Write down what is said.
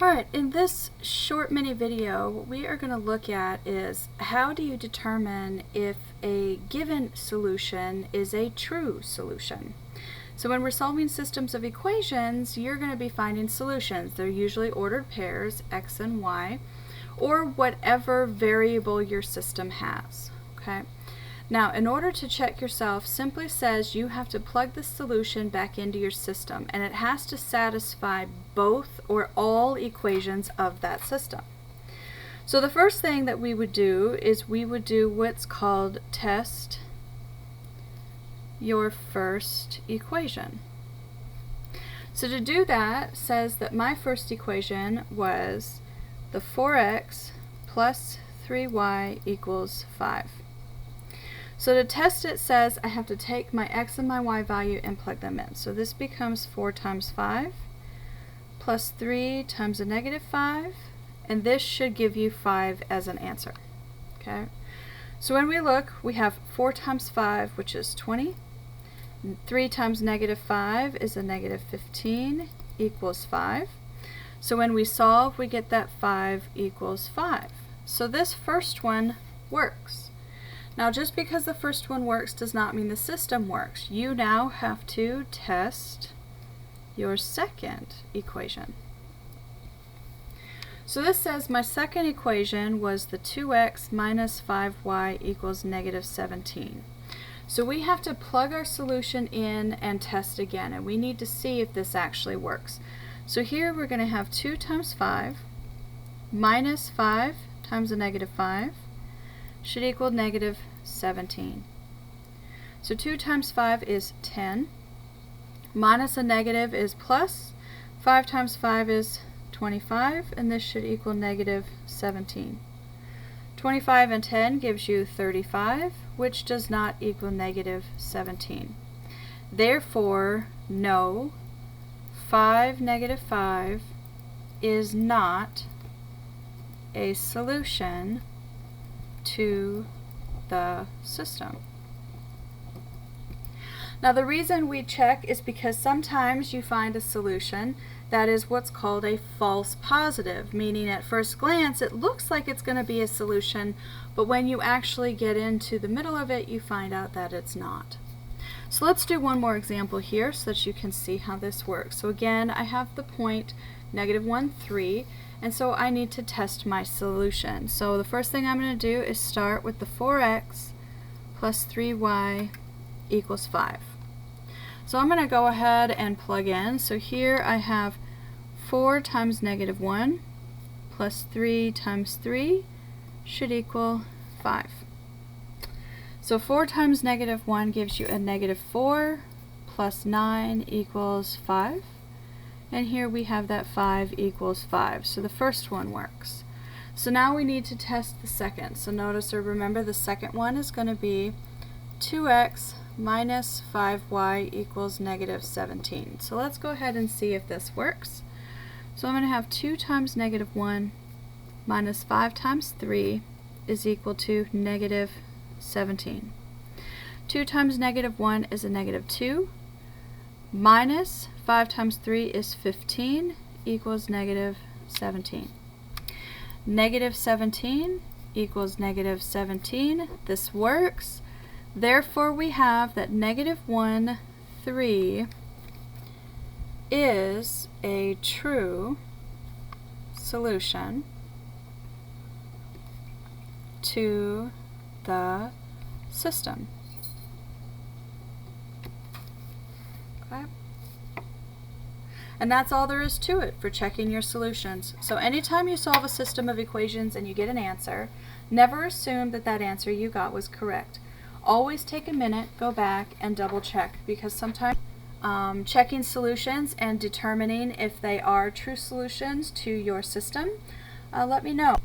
Alright, in this short mini video, what we are going to look at is how do you determine if a given solution is a true solution. So when we're solving systems of equations, you're going to be finding solutions. They're usually ordered pairs, x and y, or whatever variable your system has. Okay. Now, in order to check yourself, simply says you have to plug the solution back into your system, and it has to satisfy both or all equations of that system. So the first thing that we would do is we would do what's called test your first equation. So to do that, says that my first equation was the 4x plus 3y equals 5. So to test it, says I have to take my x and my y value and plug them in. So this becomes 4 times 5 plus 3 times a negative 5, and this should give you 5 as an answer. Okay. So when we look, we have 4 times 5, which is 20. 3 times negative 5 is a negative 15 equals 5. So when we solve, we get that 5 equals 5. So this first one works. Now, just because the first one works does not mean the system works. You now have to test your second equation. So this says my second equation was the 2x minus 5y equals negative 17. So we have to plug our solution in and test again, and we need to see if this actually works. So here we're going to have 2 times 5 minus 5 times a negative 5 should equal negative 17. So 2 times 5 is 10. Minus a negative is plus. 5 times 5 is 25, and this should equal negative 17. 25 and 10 gives you 35, which does not equal negative 17. Therefore, no, 5 negative 5 is not a solution to the system. Now the reason we check is because sometimes you find a solution that is what's called a false positive, meaning at first glance it looks like it's going to be a solution, but when you actually get into the middle of it, you find out that it's not. So let's do one more example here so that you can see how this works. So again, I have the point negative 1, 3, and so I need to test my solution. So the first thing I'm going to do is start with the 4x plus 3y equals 5. So I'm going to go ahead and plug in. So here I have 4 times negative 1 plus 3 times 3 should equal 5. So 4 times negative 1 gives you a negative 4 plus 9 equals 5. And here we have that 5 equals 5. So the first one works. So now we need to test the second. So notice or remember the second one is going to be 2x minus 5y equals negative 17. So let's go ahead and see if this works. So I'm going to have 2 times negative 1 minus 5 times 3 is equal to negative 17. 2 times negative 1 is a negative 2. Minus 5 times 3 is 15 equals negative 17. Negative 17 equals negative 17. This works. Therefore, we have that negative 1, 3 is a true solution to the system. Okay. And that's all there is to it for checking your solutions. So anytime you solve a system of equations and you get an answer, never assume that that answer you got was correct. Always take a minute, go back, and double check, because sometimes checking solutions and determining if they are true solutions to your system, let me know.